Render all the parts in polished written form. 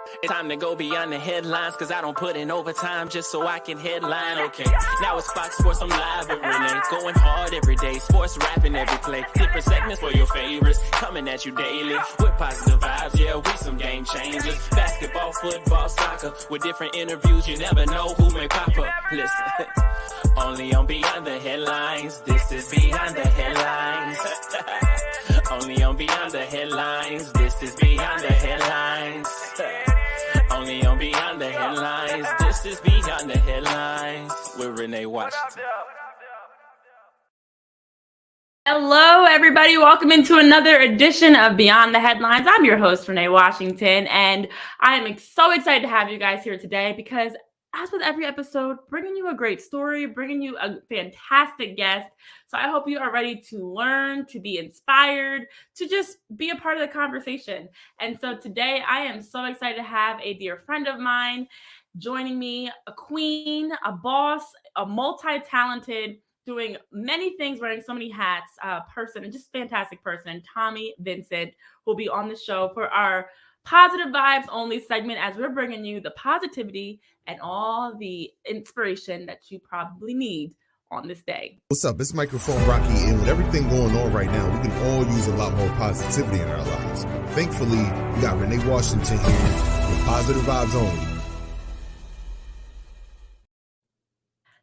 It's time to go beyond the headlines, cause I don't put in overtime just so I can headline. Okay, now it's Fox Sports, I'm live with Renee. Going hard every day, sports rapping every play. Different segments for your favorites, coming at you daily. With positive vibes, yeah, we some game changers. Basketball, football, soccer, with different interviews, you never know who may pop up. Listen, only on Beyond the Headlines, this is Beyond the Headlines. Only on Beyond the Headlines, this is Beyond the Headlines. Only on Beyond the Headlines, this is Beyond the Headlines with Renee Washington. Hello, everybody. Welcome into another edition of Beyond the Headlines. I'm your host, Renee Washington, and I am so excited to have you guys here today because, as with every episode, bringing you a great story, bringing you a fantastic guest. So I hope you are ready to learn, to be inspired, to just be a part of the conversation. And so today I am so excited to have a dear friend of mine joining me, a queen, a boss, a multi-talented, doing many things, wearing so many hats, person, and just fantastic person, Tommi Vincent, who will be on the show for our Positive Vibes Only segment as we're bringing you the positivity and all the inspiration that you probably need on this day. What's up? It's Microphone Rocky, and with everything going on right now, we can all use a lot more positivity in our lives. Thankfully, we got Renee Washington here with Positive Vibes Only.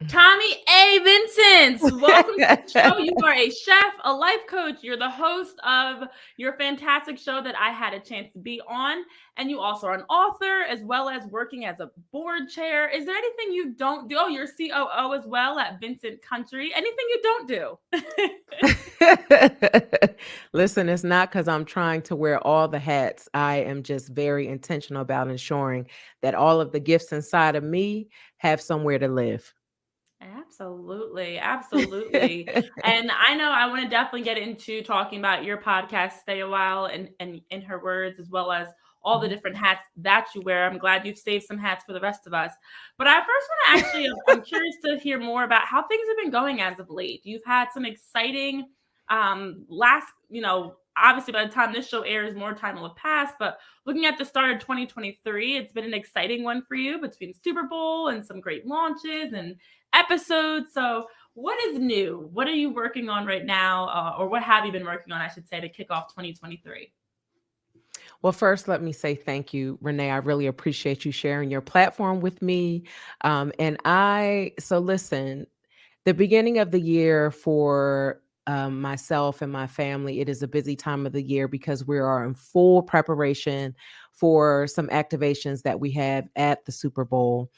Tommi A. Vincent, welcome to the show. You are a chef, a life coach. You're the host of your fantastic show that I had a chance to be on. And you also are an author, as well as working as a board chair. Is there anything you don't do? Oh, you're COO as well at Vincent Country. Anything you don't do? Listen, it's not because I'm trying to wear all the hats. I am just very intentional about ensuring that all of the gifts inside of me have somewhere to live. Absolutely. Absolutely. And I know I want to definitely get into talking about your podcast, Stay a While, and in her words, as well as all the different hats that you wear. I'm glad you've saved some hats for the rest of us. But I first want to actually, I'm curious to hear more about how things have been going as of late. You've had some exciting obviously by the time this show airs, more time will have passed, but looking at the start of 2023, it's been an exciting one for you between Super Bowl and some great launches and episodes. So what is new? What are you working on right now? Or what have you been working on, I should say, to kick off 2023? Well, first, let me say thank you, Renee. I really appreciate you sharing your platform with me. So listen, the beginning of the year for myself and my family, it is a busy time of the year because we are in full preparation for some activations that we have at the Super Bowl.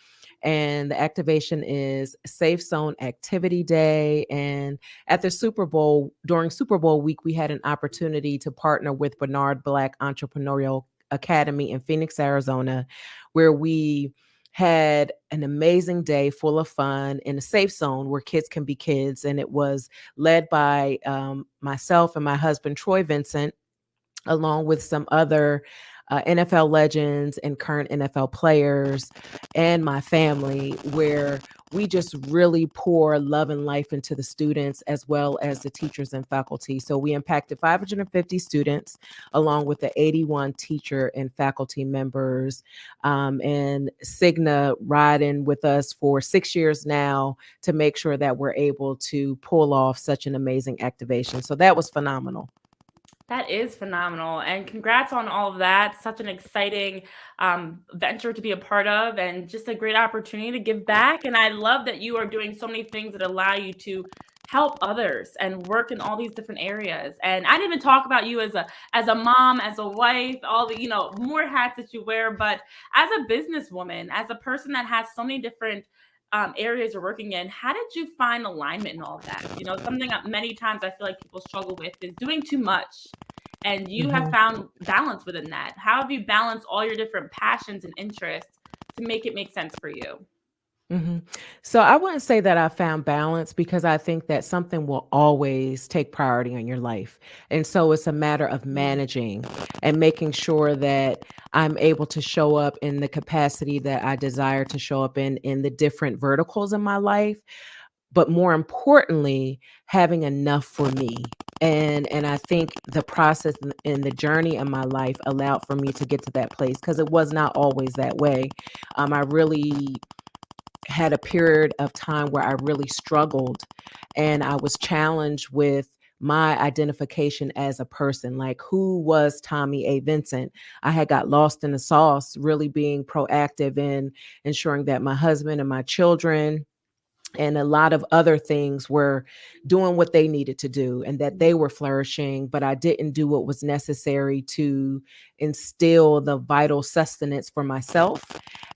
And the activation is Safe Zone Activity Day. And at the Super Bowl, during Super Bowl week, we had an opportunity to partner with Bernard Black Entrepreneurial Academy in Phoenix, Arizona, where we had an amazing day full of fun in a safe zone where kids can be kids. And it was led by myself and my husband, Troy Vincent, along with some other NFL legends and current NFL players and my family, where we just really pour love and life into the students as well as the teachers and faculty. So we impacted 550 students along with the 81 teacher and faculty members, and Cigna riding with us for 6 years now to make sure that we're able to pull off such an amazing activation. So that was phenomenal. That is phenomenal. And congrats on all of that. Such an exciting venture to be a part of and just a great opportunity to give back. And I love that you are doing so many things that allow you to help others and work in all these different areas. And I didn't even talk about you as a mom, as a wife, all the, more hats that you wear, but as a businesswoman, as a person that has so many different areas you're working in, how did you find alignment in all of that? Something that many times I feel like people struggle with is doing too much. And you have found balance within that. How have you balanced all your different passions and interests to make it make sense for you? So I wouldn't say that I found balance because I think that something will always take priority in your life. And so it's a matter of managing and making sure that I'm able to show up in the capacity that I desire to show up in the different verticals in my life. but more importantly, having enough for me. And I think the process and the journey in my life allowed for me to get to that place, because it was not always that way. I really had a period of time where I really struggled, and I was challenged with my identification as a person. Like, who was Tommi A. Vincent? I had got lost in the sauce, really being proactive in ensuring that my husband and my children and a lot of other things were doing what they needed to do and that they were flourishing, but I didn't do what was necessary to instill the vital sustenance for myself.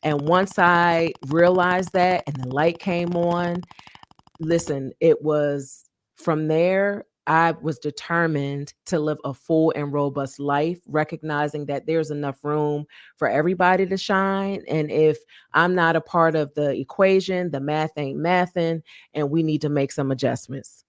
And once I realized that and the light came on, listen, it was from there. I was determined to live a full and robust life, recognizing that there's enough room for everybody to shine. And if I'm not a part of the equation, the math ain't mathing, and we need to make some adjustments.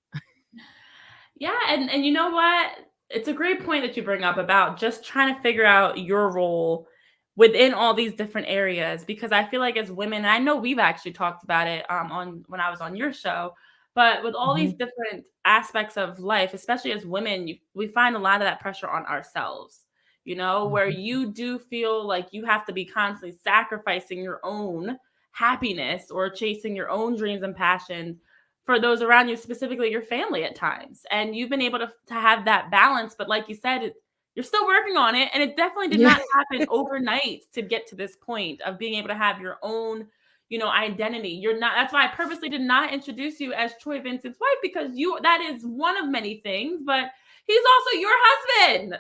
Yeah, and you know what? It's a great point that you bring up about just trying to figure out your role within all these different areas, because I feel like as women, and I know we've actually talked about it on when I was on your show, but with all these Mhm. different aspects of life, especially as women, we find a lot of that pressure on ourselves. Where Mhm. you do feel like you have to be constantly sacrificing your own happiness or chasing your own dreams and passions for those around you, specifically your family at times. And you've been able to have that balance. But like you said, you're still working on it. And it definitely did Yeah. not happen overnight to get to this point of being able to have your own, identity. You're not, that's why I purposely did not introduce you as Troy Vincent's wife, because that is one of many things, but he's also your husband.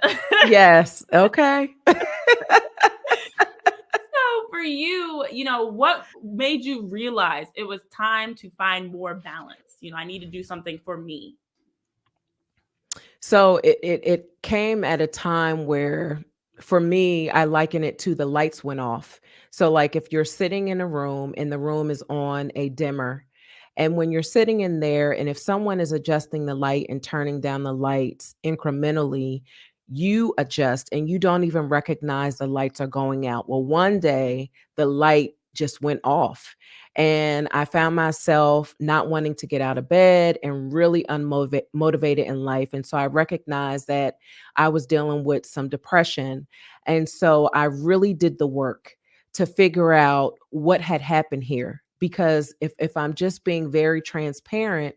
Yes. Okay. So for you, what made you realize it was time to find more balance? I need to do something for me. So it came at a time where, for me, I liken it to the lights went off. So like, if you're sitting in a room and the room is on a dimmer, and when you're sitting in there, and if someone is adjusting the light and turning down the lights incrementally, you adjust and you don't even recognize the lights are going out. Well, one day the light just went off, and I found myself not wanting to get out of bed and really unmotivated in life. And so I recognized that I was dealing with some depression. And so I really did the work to figure out what had happened here. Because if I'm just being very transparent,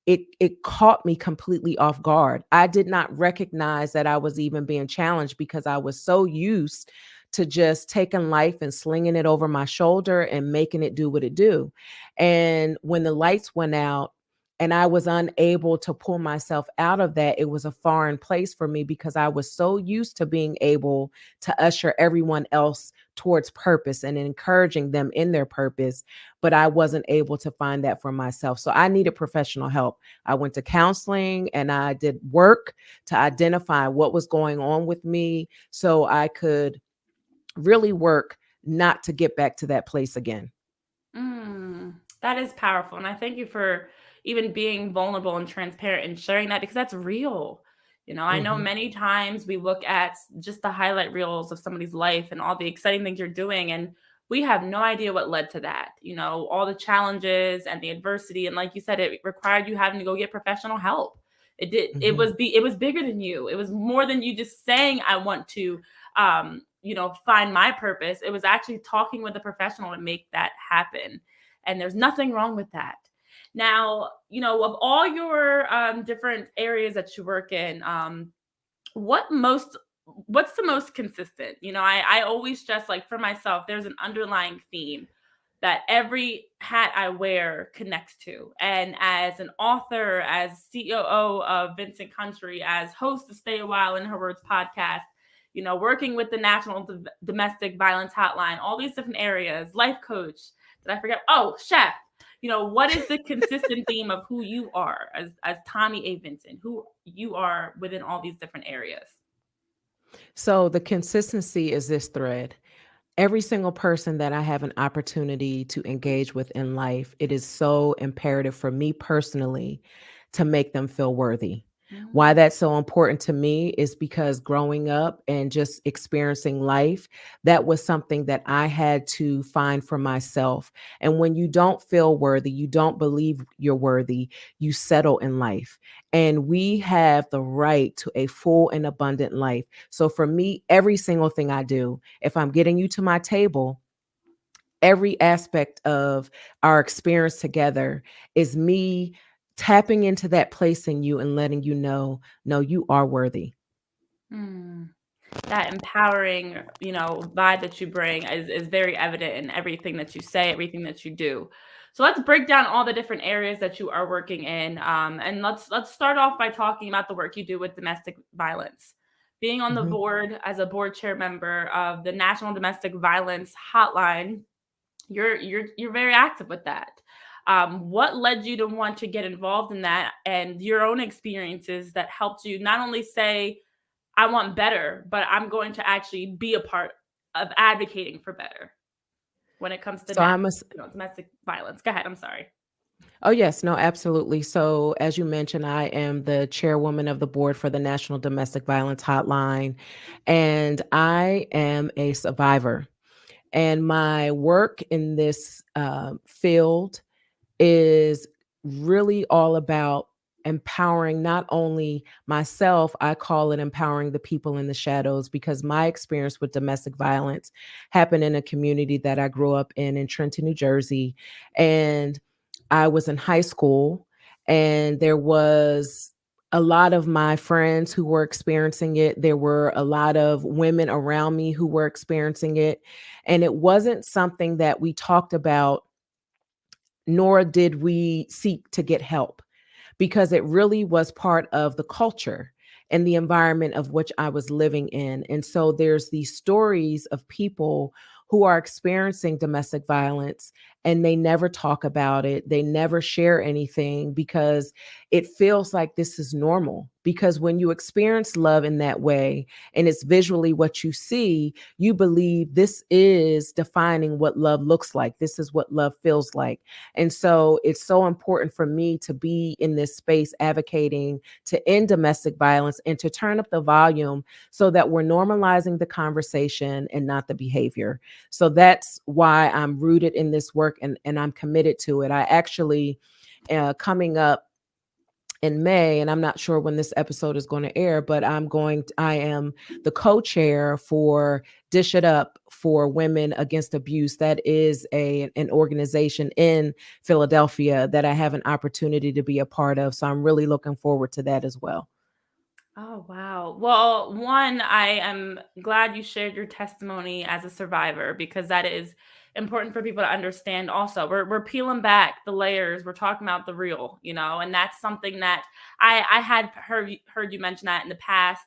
it caught me completely off guard. I did not recognize that I was even being challenged, because I was so used to just taking life and slinging it over my shoulder and making it do what it do. And when the lights went out and I was unable to pull myself out of that, it was a foreign place for me, because I was so used to being able to usher everyone else towards purpose and encouraging them in their purpose, but I wasn't able to find that for myself. So I needed professional help. I went to counseling and I did work to identify what was going on with me so I could really work not to get back to that place again. That is powerful. And I thank you for even being vulnerable and transparent and sharing that, because that's real. I know Mhm. many times we look at just the highlight reels of somebody's life and all the exciting things you're doing, and we have no idea what led to that. All the challenges and the adversity. And like you said, it required you having to go get professional help. It did. Mhm. It was bigger than you. It was more than you just saying, I want to, find my purpose. It was actually talking with a professional to make that happen. And there's nothing wrong with that. Now, of all your different areas that you work in, what most what's the most consistent? I always stress, like, for myself, there's an underlying theme that every hat I wear connects to. And as an author, as COO of Vincent Country, as host of Stay a While in Her Words podcast, working with the National Domestic Violence Hotline, all these different areas, life coach. Did I forget? Oh, chef. What is the consistent theme of who you are as Tommi A. Vincent, who you are within all these different areas? So the consistency is this thread. Every single person that I have an opportunity to engage with in life, it is so imperative for me personally to make them feel worthy. Why that's so important to me is because growing up and just experiencing life, that was something that I had to find for myself. And when you don't feel worthy, you don't believe you're worthy, you settle in life. And we have the right to a full and abundant life. So for me, every single thing I do, if I'm getting you to my table, every aspect of our experience together is me tapping into that place in you and letting you know, no, you are worthy. That empowering, vibe that you bring is very evident in everything that you say, everything that you do. So let's break down all the different areas that you are working in, and let's start off by talking about the work you do with domestic violence. Being on the Mhm. board as a board chair member of the National Domestic Violence Hotline, you're very active with that. What led you to want to get involved in that, and your own experiences that helped you not only say, I want better, but I'm going to actually be a part of advocating for better when it comes to So I'm a domestic violence. Go ahead. I'm sorry. Oh, yes, no, absolutely. So, as you mentioned, I am the chairwoman of the board for the National Domestic Violence Hotline, and I am a survivor. And my work in this field is really all about empowering not only myself, I call it empowering the people in the shadows, because my experience with domestic violence happened in a community that I grew up in Trenton, New Jersey. And I was in high school, and there was a lot of my friends who were experiencing it. There were a lot of women around me who were experiencing it. And it wasn't something that we talked about, nor did we seek to get help, because it really was part of the culture and the environment of which I was living in. And so there's these stories of people who are experiencing domestic violence, and they never talk about it. They never share anything because it feels like this is normal. Because when you experience love in that way, and it's visually what you see, you believe this is defining what love looks like. This is what love feels like. And so it's so important for me to be in this space advocating to end domestic violence and to turn up the volume so that we're normalizing the conversation and not the behavior. So that's why I'm rooted in this work, and I'm committed to it. I actually, coming up in May, and I'm not sure when this episode is going to air, but I am the co-chair for Dish It Up for Women Against Abuse. That is an organization in Philadelphia that I have an opportunity to be a part of. So I'm really looking forward to that as well. Oh, wow. Well, one, I am glad you shared your testimony as a survivor, because that is important for people to understand also. We're peeling back the layers. We're talking about the real, and that's something that I had heard you mention that in the past,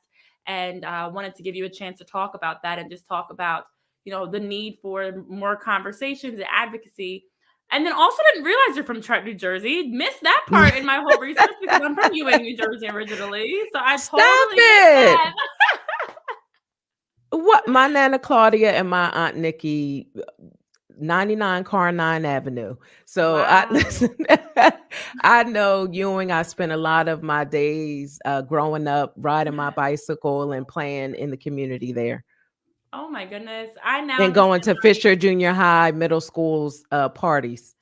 and wanted to give you a chance to talk about that and just talk about, the need for more conversations and advocacy. And then also didn't realize you're from Trenton, New Jersey. Missed that part in my whole research because I'm from Ewing, New Jersey originally. So I Stop totally it. missed that. What? My Nana Claudia and my Aunt Nikki, 99 Carnine Avenue. So I Wow. listen, I know Ewing. I spent a lot of my days growing up riding my bicycle and playing in the community there. Oh my goodness. I now And going understand to why Fisher Junior High, middle school's parties.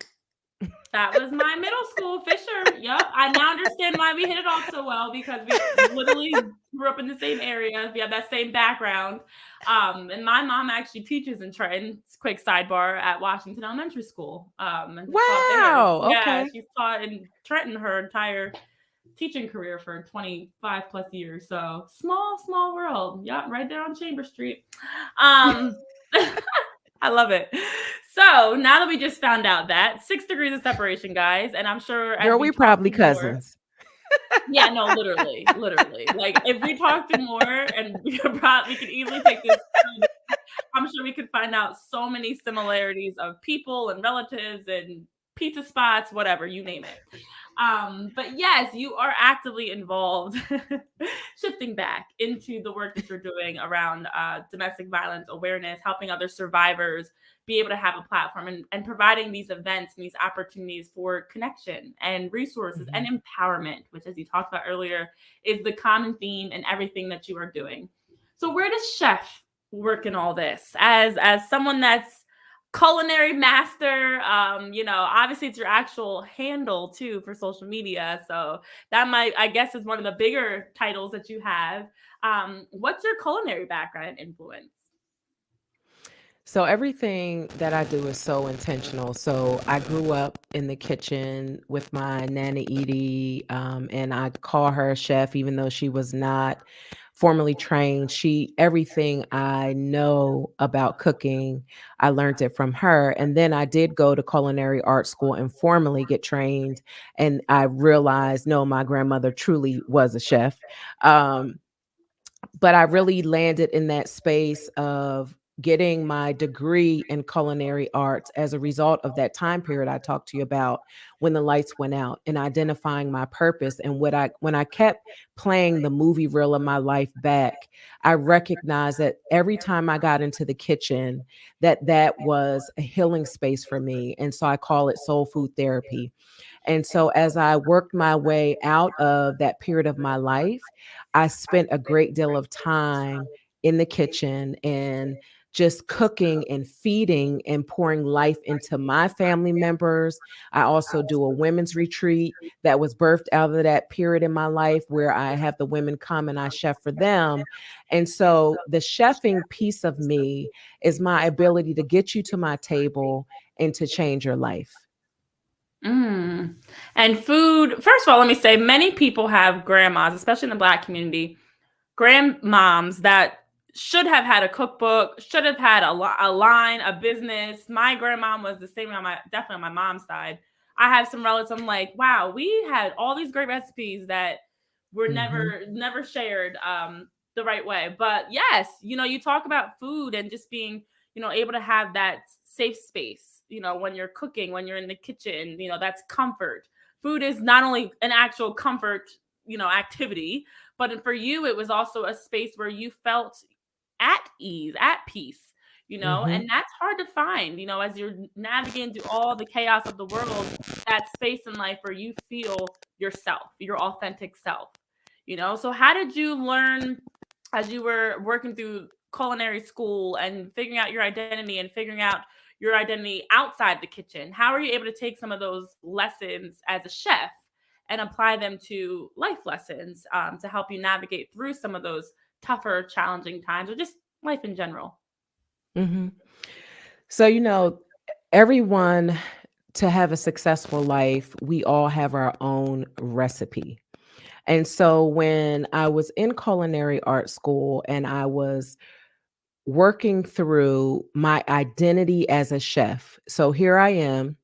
that was my middle school, Fisher. Yep. I now understand why we hit it off so well, because we literally grew up in the same area. We have that same background. And my mom actually teaches in Trenton, quick sidebar, at Washington Elementary School. And has taught there. Wow. Yeah, Okay. she's taught in Trenton her entire teaching career for 25 plus years. So small world. Yep, right there on Chamber Street. I love it. So now that we just found out that 6 degrees of separation, guys, and I'm sure as Girl, we we talk probably to more, cousins. yeah, no, literally. Like if we talk to more, and we could easily take this. I'm sure we could find out so many similarities of people and relatives and pizza spots, whatever, you name it. But yes, you are actively involved, shifting back into the work that you're doing around domestic violence awareness, helping other survivors be able to have a platform, and providing these events and these opportunities for connection and resources and empowerment, which, as you talked about earlier, is the common theme in everything that you are doing. So where does chef work in all this? As someone that's culinary master, obviously it's your actual handle too for social media, so that might, I guess, is one of the bigger titles that you have. What's your culinary background and influence? So everything that I do is so intentional. So I grew up in the kitchen with my Nana Edie, and I call her a chef, even though she was not formally trained. Everything I know about cooking, I learned it from her. And then I did go to culinary art school and formally get trained. And I realized, no, my grandmother truly was a chef. Um, but I really landed in that space of getting my degree in culinary arts as a result of that time period I talked to you about, when the lights went out, and identifying my purpose. And when I kept playing the movie reel of my life back, I recognized that every time I got into the kitchen, that was a healing space for me. And so I call it soul food therapy. And so as I worked my way out of that period of my life, I spent a great deal of time in the kitchen and just cooking and feeding and pouring life into my family members. I also do a women's retreat that was birthed out of that period in my life, where I have the women come and I chef for them. And so the chefing piece of me is my ability to get you to my table and to change your life. Mm. And food, first of all, let me say, many people have grandmas, especially in the Black community, grandmoms that should have had a cookbook, should have had a line, a business. My grandmom was the same definitely on my mom's side. I have some relatives, I'm like, wow, we had all these great recipes that were never shared the right way. But yes, you talk about food and just being, able to have that safe space, when you're cooking, when you're in the kitchen, that's comfort. Food is not only an actual comfort, activity, but for you, it was also a space where you felt at ease, at peace, and that's hard to find, as you're navigating through all the chaos of the world, that space in life where you feel yourself, your authentic self, So how did you learn, as you were working through culinary school and figuring out your identity and figuring out your identity outside the kitchen? How are you able to take some of those lessons as a chef and apply them to life lessons, to help you navigate through some of those tougher, challenging times, or just life in general? hmm So, everyone, to have a successful life, we all have our own recipe. And so when I was in culinary art school and I was working through my identity as a chef, so here I am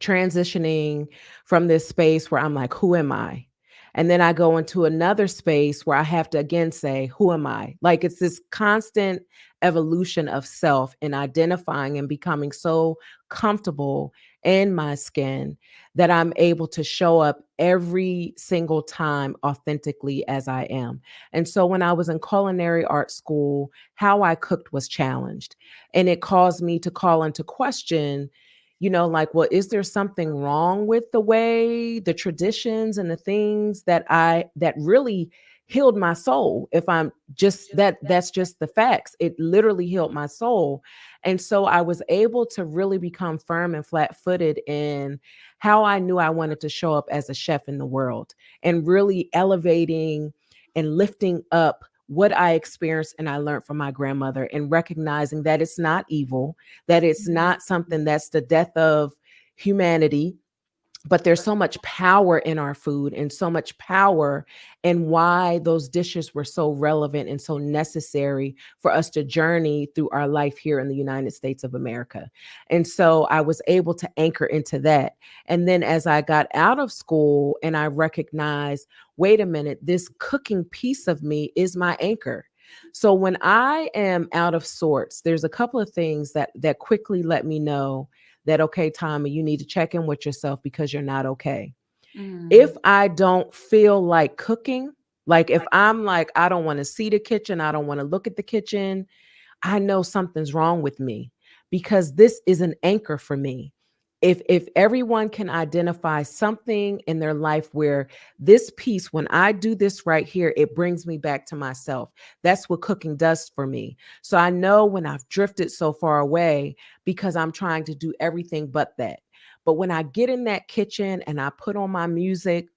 transitioning from this space where I'm like, who am I? And then I go into another space where I have to again say, who am I? Like, it's this constant evolution of self and identifying and becoming so comfortable in my skin that I'm able to show up every single time authentically as I am. And so when I was in culinary art school, how I cooked was challenged. And it caused me to call into question, like, well, is there something wrong with the traditions and the things that really healed my soul? If I'm just that's just the facts. It literally healed my soul. And so I was able to really become firm and flat-footed in how I knew I wanted to show up as a chef in the world, and really elevating and lifting up what I experienced and I learned from my grandmother, and recognizing that it's not evil, that it's not something that's the death of humanity, but there's so much power in our food and so much power in why those dishes were so relevant and so necessary for us to journey through our life here in the United States of America. And so I was able to anchor into that. And then as I got out of school and I recognized, wait a minute, this cooking piece of me is my anchor. So when I am out of sorts, there's a couple of things that quickly let me know that, okay, Tommi, you need to check in with yourself because you're not okay. If I don't feel like cooking, like if I'm like, I don't want to see the kitchen, I don't want to look at the kitchen, I know something's wrong with me, because this is an anchor for me. If everyone can identify something in their life where this piece, when I do this right here, it brings me back to myself. That's what cooking does for me. So I know when I've drifted so far away because I'm trying to do everything but that. But when I get in that kitchen and I put on my music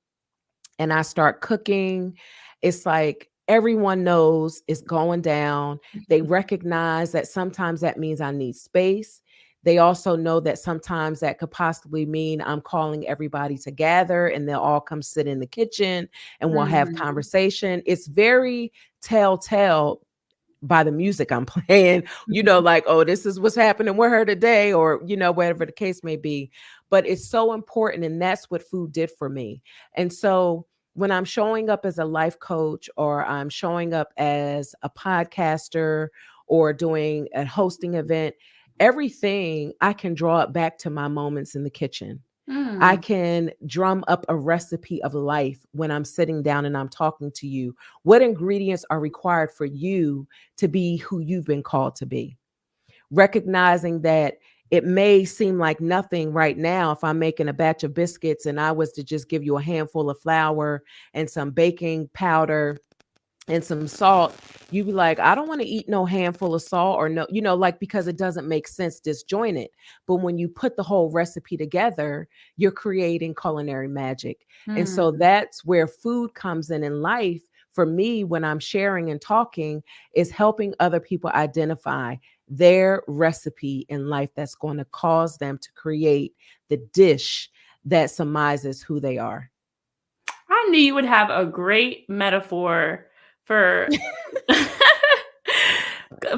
and I start cooking, it's like everyone knows it's going down. They recognize that sometimes that means I need space. They also know that sometimes that could possibly mean I'm calling everybody to gather and they'll all come sit in the kitchen and we'll have conversation. It's very telltale by the music I'm playing, like, oh, this is what's happening with her today, or, whatever the case may be. But it's so important. And that's what food did for me. And so when I'm showing up as a life coach, or I'm showing up as a podcaster, or doing a hosting event, everything I can draw it back to my moments in the kitchen. I can drum up a recipe of life when I'm sitting down and I'm talking to you. What ingredients are required for you to be who you've been called to be? Recognizing that it may seem like nothing right now if I'm making a batch of biscuits and I was to just give you a handful of flour and some baking powder and some salt, you'd be like, I don't want to eat no handful of salt, or no, because it doesn't make sense, disjointed. But when you put the whole recipe together, you're creating culinary magic. And so that's where food comes in life. For me, when I'm sharing and talking, is helping other people identify their recipe in life that's going to cause them to create the dish that surmises who they are. I knew you would have a great metaphor for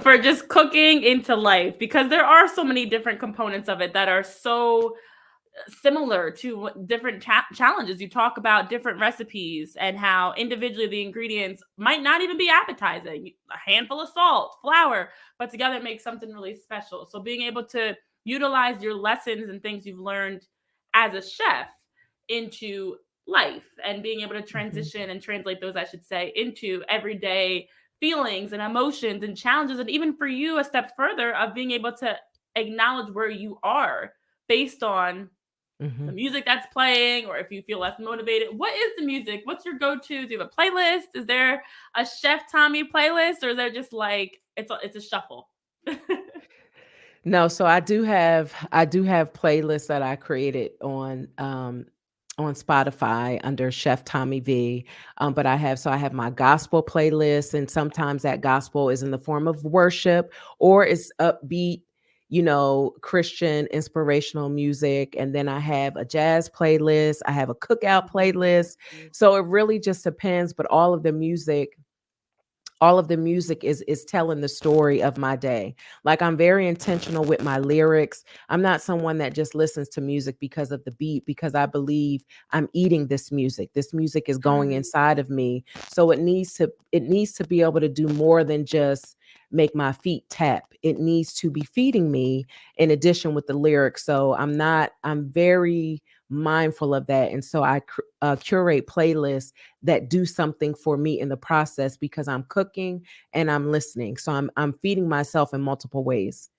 for just cooking into life, because there are so many different components of it that are so similar to different challenges. You talk about different recipes and how individually the ingredients might not even be appetizing. A handful of salt, flour, but together it makes something really special. So being able to utilize your lessons and things you've learned as a chef into life, and being able to transition and translate those, I should say, into everyday feelings and emotions and challenges. And even for you, a step further of being able to acknowledge where you are based on the music that's playing, or if you feel less motivated. What is the music? What's your go-to? Do you have a playlist? Is there a Chef Tommi playlist, or is there just like it's a shuffle? No, so I do have playlists that I created on Spotify under Chef Tommi V. But I have my gospel playlist, and sometimes that gospel is in the form of worship, or it's upbeat, Christian inspirational music. And then I have a jazz playlist. I have a cookout playlist. So it really just depends. But all of the music is telling the story of my day. Like, I'm very intentional with my lyrics. I'm not someone that just listens to music because of the beat, because I believe I'm eating this music. This music is going inside of me. So it needs to be able to do more than just make my feet tap. It needs to be feeding me in addition with the lyrics. So I'm very mindful of that. And so I curate playlists that do something for me in the process, because I'm cooking and I'm listening. So I'm feeding myself in multiple ways.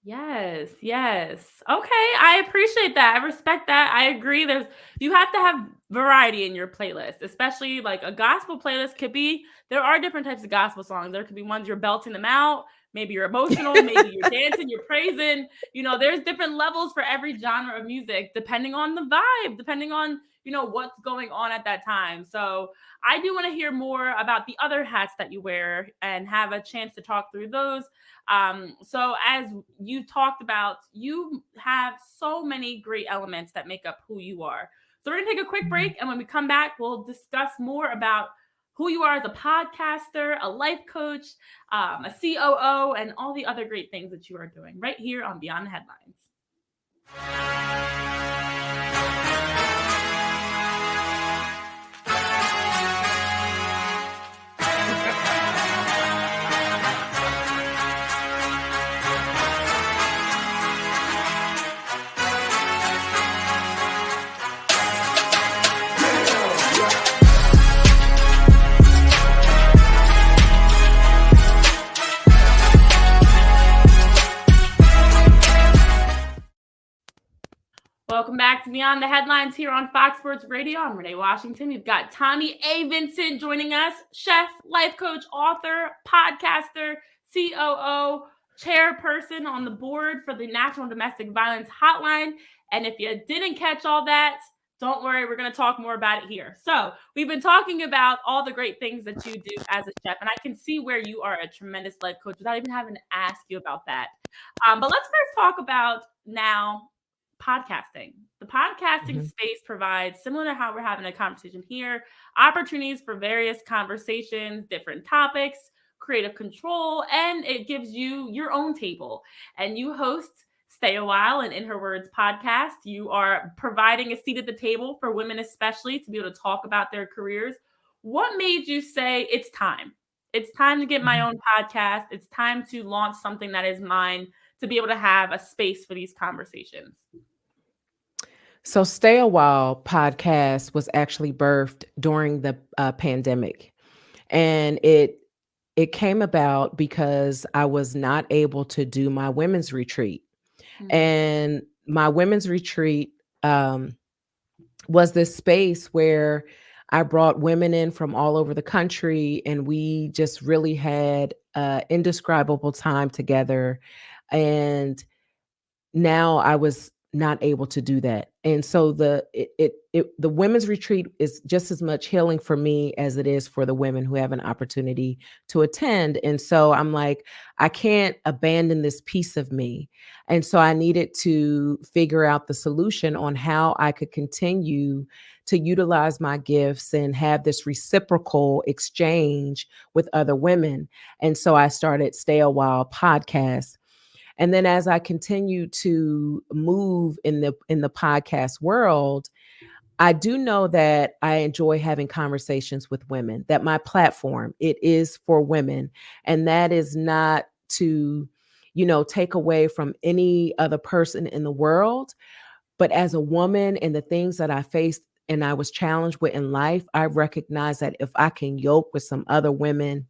Yes. Okay, I appreciate that. I respect that. I agree. You have to have variety in your playlist, especially like a gospel playlist there are different types of gospel songs. There could be ones you're belting them out. Maybe you're emotional, maybe you're dancing, you're praising. There's different levels for every genre of music, depending on the vibe, depending on, what's going on at that time. So I do want to hear more about the other hats that you wear and have a chance to talk through those. So as you talked about, you have so many great elements that make up who you are. So we're going to take a quick break. And when we come back, we'll discuss more about who you are as a podcaster, a life coach, a COO, and all the other great things that you are doing right here on Beyond the Headlines. Welcome back to Beyond the Headlines here on Fox Sports Radio. I'm Renee Washington. We've got Tommi Vincent joining us, chef, life coach, author, podcaster, COO, chairperson on the board for the National Domestic Violence Hotline. And if you didn't catch all that, don't worry, we're going to talk more about it here. So we've been talking about all the great things that you do as a chef, and I can see where you are a tremendous life coach without even having to ask you about that. But let's first talk about now podcasting. The podcasting space provides, similar to how we're having a conversation here, opportunities for various conversations, different topics, creative control, and it gives you your own table. And you host Stay a While and In Her Words podcast. You are providing a seat at the table for women, especially, to be able to talk about their careers. What made you say it's time? It's time to get my own podcast. It's time to launch something that is mine, to be able to have a space for these conversations. So Stay a While podcast was actually birthed during the pandemic. And it came about because I was not able to do my women's retreat. And my women's retreat was this space where I brought women in from all over the country, and we just really had indescribable time together. And now I was not able to do that. And so the women's retreat is just as much healing for me as it is for the women who have an opportunity to attend. And so I'm like, I can't abandon this piece of me. And so I needed to figure out the solution on how I could continue to utilize my gifts and have this reciprocal exchange with other women. And so I started Stay a While podcast. And then as I continue to move in the podcast world, I do know that I enjoy having conversations with women, that my platform, it is for women. And that is not to, take away from any other person in the world. But as a woman and the things that I faced and I was challenged with in life, I recognize that if I can yoke with some other women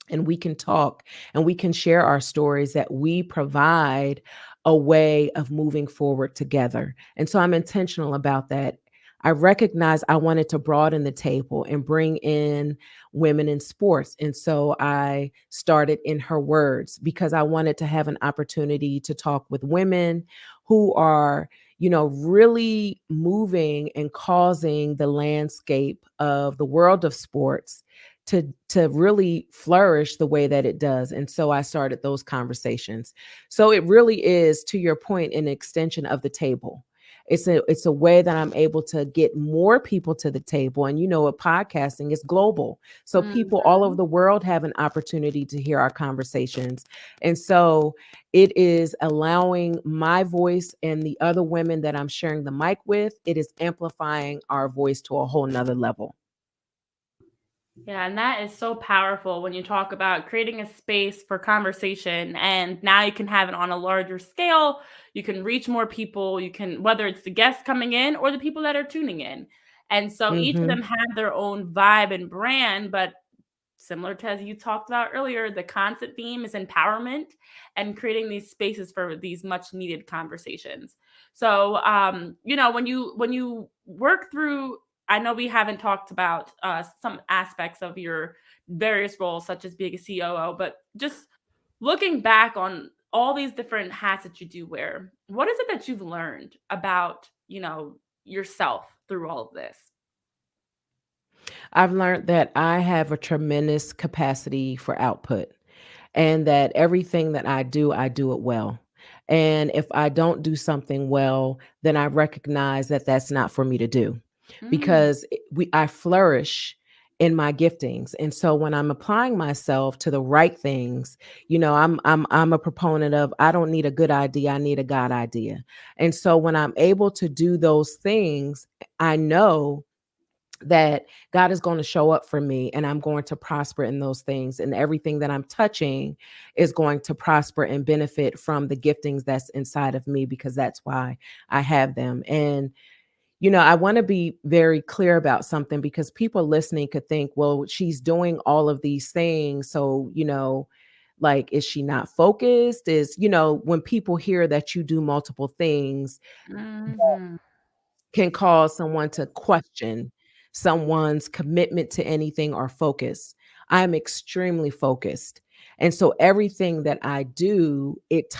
and we can talk and we can share our stories, that we provide a way of moving forward together. And so I'm intentional about that. I recognize I wanted to broaden the table and bring in women in sports. And so I started In Her Words because I wanted to have an opportunity to talk with women who are, really moving and causing the landscape of the world of sports to really flourish the way that it does. And so I started those conversations. So it really is, to your point, an extension of the table. It's a way that I'm able to get more people to the table. And with podcasting, it's global. So people all over the world have an opportunity to hear our conversations. And so it is allowing my voice and the other women that I'm sharing the mic with, it is amplifying our voice to a whole nother level. Yeah, and that is so powerful when you talk about creating a space for conversation, and now you can have it on a larger scale. You can reach more people. You can, whether it's the guests coming in or the people that are tuning in. And so each of them have their own vibe and brand, but similar to as you talked about earlier, the constant theme is empowerment and creating these spaces for these much needed conversations. So, when you work through, I know we haven't talked about some aspects of your various roles, such as being a COO, but just looking back on all these different hats that you do wear, what is it that you've learned about, yourself through all of this? I've learned that I have a tremendous capacity for output, and that everything that I do it well. And if I don't do something well, then I recognize that that's not for me to do, because I flourish in my giftings. And so when I'm applying myself to the right things, I'm a proponent of, I don't need a good idea, I need a God idea. And so when I'm able to do those things, I know that God is going to show up for me and I'm going to prosper in those things. And everything that I'm touching is going to prosper and benefit from the giftings that's inside of me, because that's why I have them. And, I want to be very clear about something, because people listening could think, well, she's doing all of these things, so, Like, is she not focused? When people hear that you do multiple things, Mhm. can cause someone to question someone's commitment to anything or focus. I'm extremely focused. And so everything that I do, it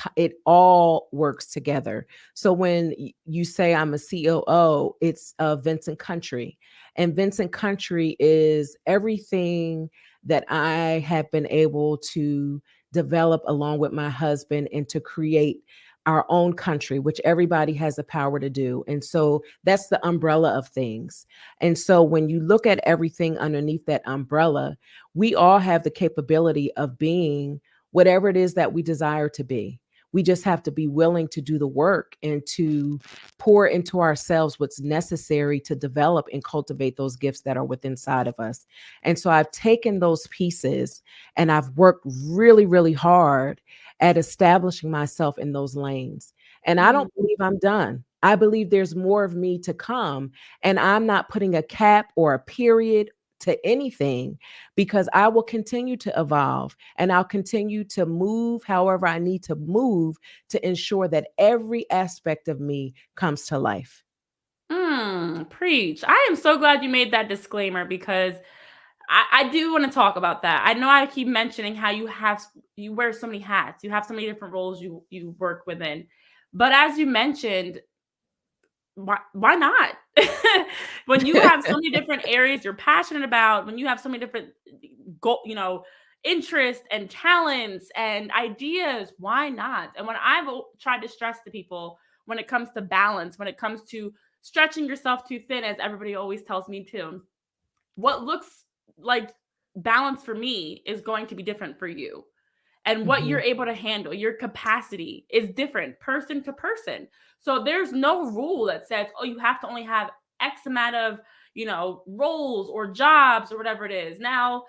all works together. So when you say I'm a COO, it's Vincent Country. And Vincent Country is everything that I have been able to develop along with my husband and to create our own country, which everybody has the power to do. And so that's the umbrella of things. And so when you look at everything underneath that umbrella, we all have the capability of being whatever it is that we desire to be. We just have to be willing to do the work and to pour into ourselves what's necessary to develop and cultivate those gifts that are within inside of us. And so I've taken those pieces and I've worked really, really hard at establishing myself in those lanes. And I don't believe I'm done. I believe there's more of me to come. And I'm not putting a cap or a period to anything, because I will continue to evolve and I'll continue to move however I need to move to ensure that every aspect of me comes to life. Preach. I am so glad you made that disclaimer, because I do want to talk about that. I know I keep mentioning how you wear so many hats, you have so many different roles you work within. But as you mentioned, why not? When you have so many different areas you're passionate about, when you have so many different interests and talents and ideas, why not? And when I've tried to stress to people, when it comes to balance, when it comes to stretching yourself too thin, as everybody always tells me to, what looks like balance for me is going to be different for you. And what you're able to handle, your capacity is different person to person. So there's no rule that says, oh, you have to only have X amount of, roles or jobs or whatever it is. Now,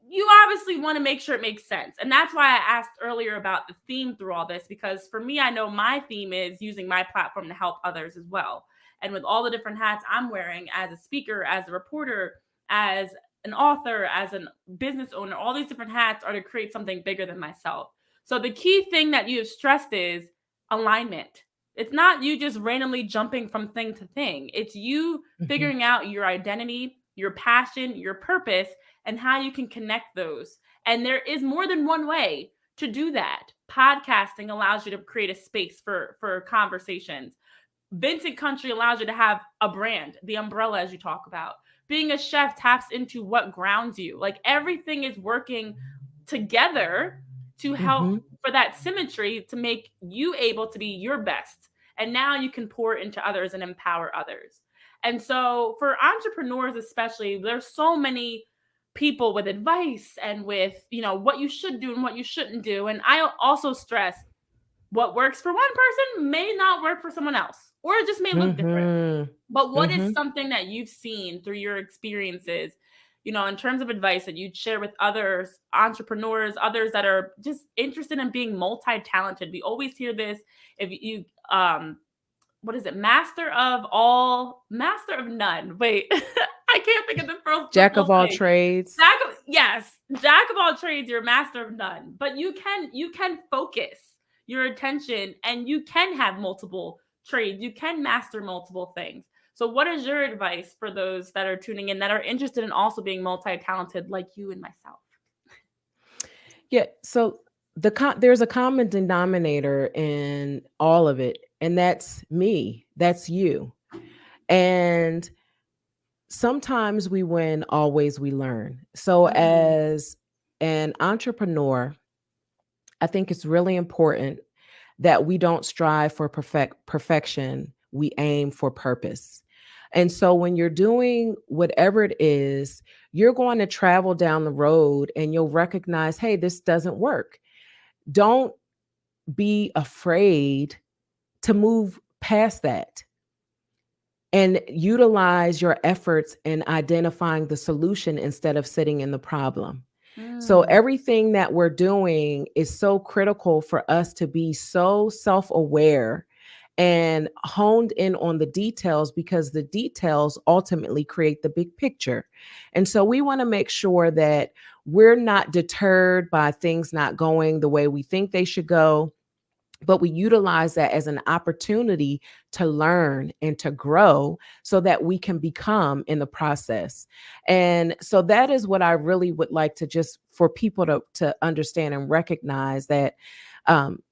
you obviously want to make sure it makes sense. And that's why I asked earlier about the theme through all this, because for me, I know my theme is using my platform to help others as well. And with all the different hats I'm wearing as a speaker, as a reporter, as an author, as a business owner, all these different hats are to create something bigger than myself. So the key thing that you have stressed is alignment. It's not you just randomly jumping from thing to thing. It's you figuring out your identity, your passion, your purpose, and how you can connect those. And there is more than one way to do that. Podcasting allows you to create a space for conversations. Vincent Country allows you to have a brand, the umbrella, as you talk about. Being a chef taps into what grounds you. Like, everything is working together to help for that symmetry to make you able to be your best. And now you can pour into others and empower others. And so for entrepreneurs especially, there's so many people with advice and with, what you should do and what you shouldn't do. And I also stress, what works for one person may not work for someone else, or it just may look different. But what is something that you've seen through your experiences, in terms of advice that you'd share with others, entrepreneurs, others that are just interested in being multi-talented? We always hear this. If you, what is it? Master of all, master of none. Wait, I can't think of the first. Jack of all trades. Jack of all trades. You're a master of none. But you can focus your attention, and you can have multiple trades. You can master multiple things. So what is your advice for those that are tuning in that are interested in also being multi-talented like you and myself? Yeah. So there's a common denominator in all of it, and that's me. That's you. And sometimes we win, always we learn. So as an entrepreneur, I think it's really important that we don't strive for perfection. We aim for purpose. And so when you're doing whatever it is, you're going to travel down the road and you'll recognize, hey, this doesn't work. Don't be afraid to move past that and utilize your efforts in identifying the solution instead of sitting in the problem. So everything that we're doing is so critical for us to be so self-aware and honed in on the details, because the details ultimately create the big picture. And so we want to make sure that we're not deterred by things not going the way we think they should go, but we utilize that as an opportunity to learn and to grow so that we can become in the process. And so that is what I really would like to just for people to understand and recognize that um,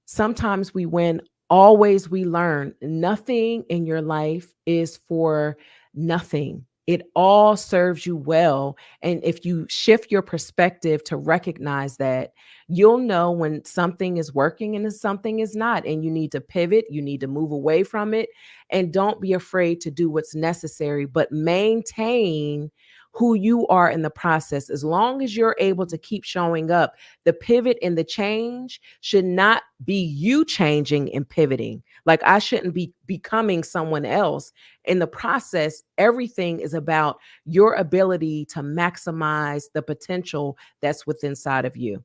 sometimes we win, always we learn. Nothing in your life is for nothing. It all serves you well. And if you shift your perspective to recognize that, you'll know when something is working and something is not. And you need to pivot, you need to move away from it. And don't be afraid to do what's necessary, but maintain who you are in the process. As long as you're able to keep showing up, the pivot and the change should not be you changing and pivoting. Like I shouldn't be becoming someone else. In the process, everything is about your ability to maximize the potential that's within inside of you.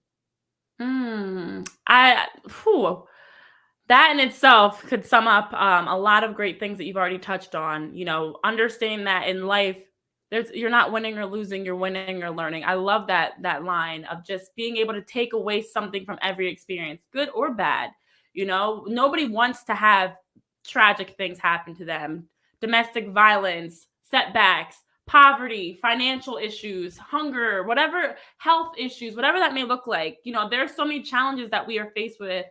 That in itself could sum up a lot of great things that you've already touched on. Understanding that in life, you're not winning or losing, you're winning or learning. I love that line of just being able to take away something from every experience, good or bad. Nobody wants to have tragic things happen to them. Domestic violence, setbacks, poverty, financial issues, hunger, whatever, health issues, whatever that may look like. There's so many challenges that we are faced with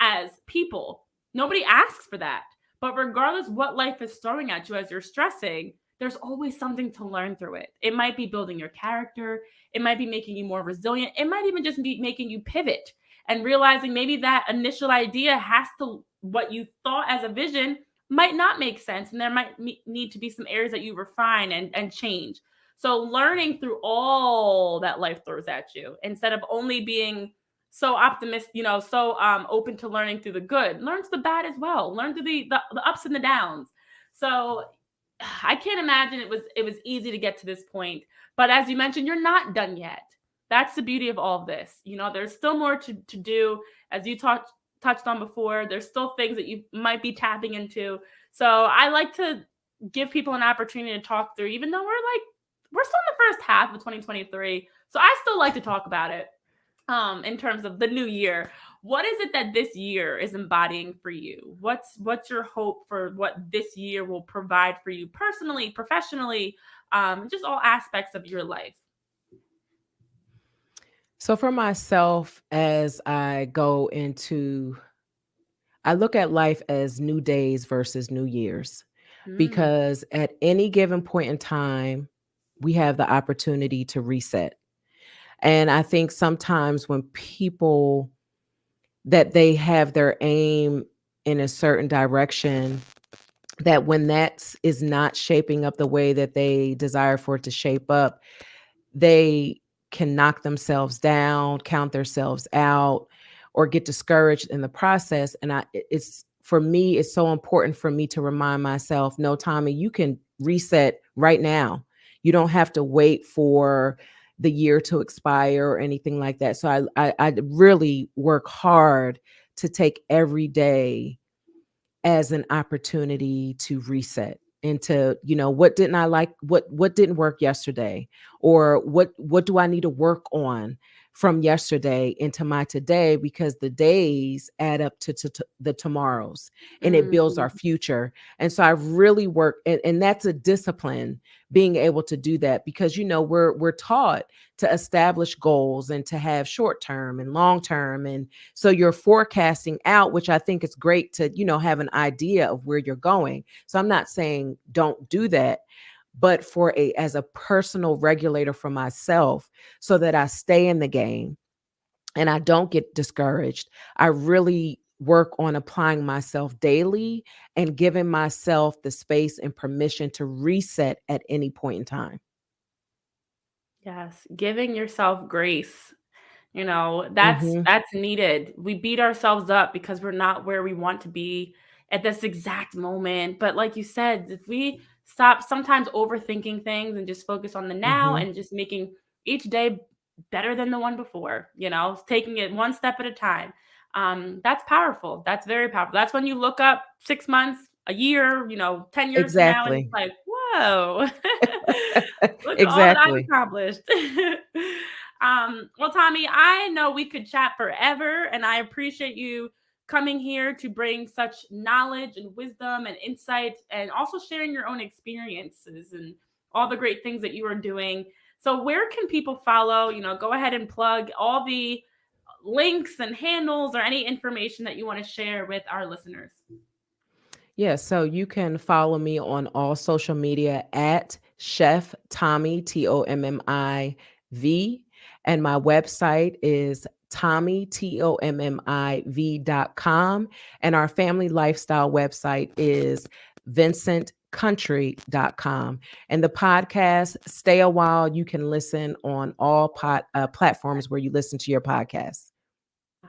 as people. Nobody asks for that. But regardless what life is throwing at you as you're stressing, there's always something to learn through it. It might be building your character. It might be making you more resilient. It might even just be making you pivot and realizing maybe that initial idea what you thought as a vision might not make sense. And there might need to be some areas that you refine and change. So learning through all that life throws at you, instead of only being so optimistic, so open to learning through the good, learn through the bad as well. Learn through the ups and the downs. So I can't imagine it was easy to get to this point. But as you mentioned, you're not done yet. That's the beauty of all of this. There's still more to do. As you touched on before, there's still things that you might be tapping into. So I like to give people an opportunity to talk through, even though we're still in the first half of 2023. So I still like to talk about it in terms of the new year. What is it that this year is embodying for you? What's your hope for what this year will provide for you personally, professionally, just all aspects of your life? So for myself, as I look at life as new days versus new years, because at any given point in time, we have the opportunity to reset. And I think sometimes when people that they have their aim in a certain direction, that when that is not shaping up the way that they desire for it to shape up, they can knock themselves down, count themselves out, or get discouraged in the process. And it's so important for me to remind myself, no, Tommi, you can reset right now. You don't have to wait for the year to expire or anything like that. So I really work hard to take every day as an opportunity to reset and to, what didn't I like, what didn't work yesterday, or what do I need to work on from yesterday into my today, because the days add up to the tomorrows, and it builds our future. And so I really work, and that's a discipline, being able to do that, because we're taught to establish goals and to have short term and long term, and so you're forecasting out, which I think it's great to have an idea of where you're going. So I'm not saying don't do that, but as a personal regulator for myself, so that I stay in the game and I don't get discouraged, I really work on applying myself daily and giving myself the space and permission to reset at any point in time. Yes, giving yourself grace. That's needed. We beat ourselves up because we're not where we want to be at this exact moment. But like you said, if we stop sometimes overthinking things and just focus on the now and just making each day better than the one before, taking it one step at a time. That's powerful. That's very powerful. That's when you look up 6 months, a year, 10 years from now, and it's Exactly. like, whoa, look at all that I've Exactly. accomplished. Well, Tommi, I know we could chat forever, and I appreciate you coming here to bring such knowledge and wisdom and insight, and also sharing your own experiences and all the great things that you are doing. So where can people follow? Go ahead and plug all the links and handles or any information that you want to share with our listeners. Yeah, so you can follow me on all social media at Chef Tommi, Tommiv. And my website is Tommi, Tommiv.com. And our family lifestyle website is vincentcountry.com. And the podcast, Stay a While, you can listen on all platforms where you listen to your podcasts.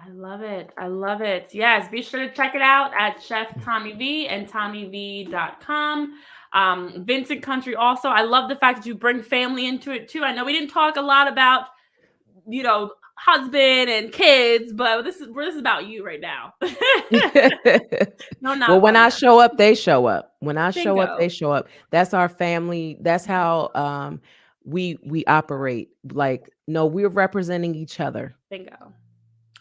I love it. I love it. Yes, be sure to check it out at Chef Tommi V and TommiV.com. Vincent Country also. I love the fact that you bring family into it too. I know we didn't talk a lot about, husband and kids, but this is about you right now. No, not Well, when I one. show up, they show up. When I show up, Bingo. they show up. That's our family. That's how we operate. Like, no, we're representing each other. Bingo.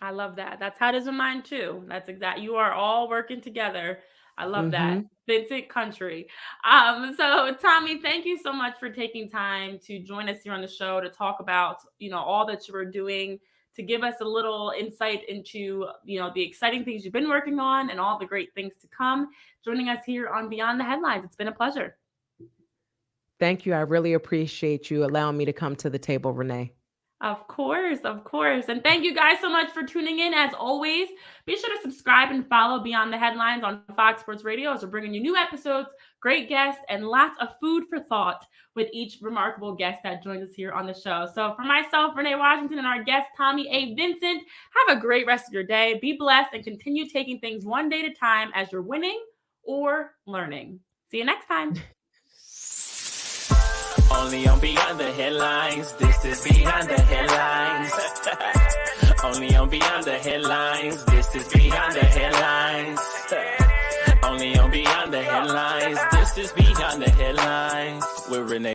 I love that. That's how it is in mine too. That's exact. You are all working together. I love that. Vincent Country. So Tommi, thank you so much for taking time to join us here on the show to talk about, all that you were doing, to give us a little insight into, the exciting things you've been working on and all the great things to come. Joining us here on Beyond the Headlines. It's been a pleasure. Thank you. I really appreciate you allowing me to come to the table, Renee. Of course. And thank you guys so much for tuning in. As always, be sure to subscribe and follow Beyond the Headlines on Fox Sports Radio as we're bringing you new episodes, great guests, and lots of food for thought with each remarkable guest that joins us here on the show. So for myself, Renee Washington, and our guest, Tommi A. Vincent, have a great rest of your day. Be blessed and continue taking things one day at a time as you're winning or learning. See you next time. Only on Beyond the Headlines. This is Beyond the Headlines. Only on Beyond the Headlines. This is Beyond the Headlines. Only on Beyond the Headlines. This is Beyond the Headlines. With Renee.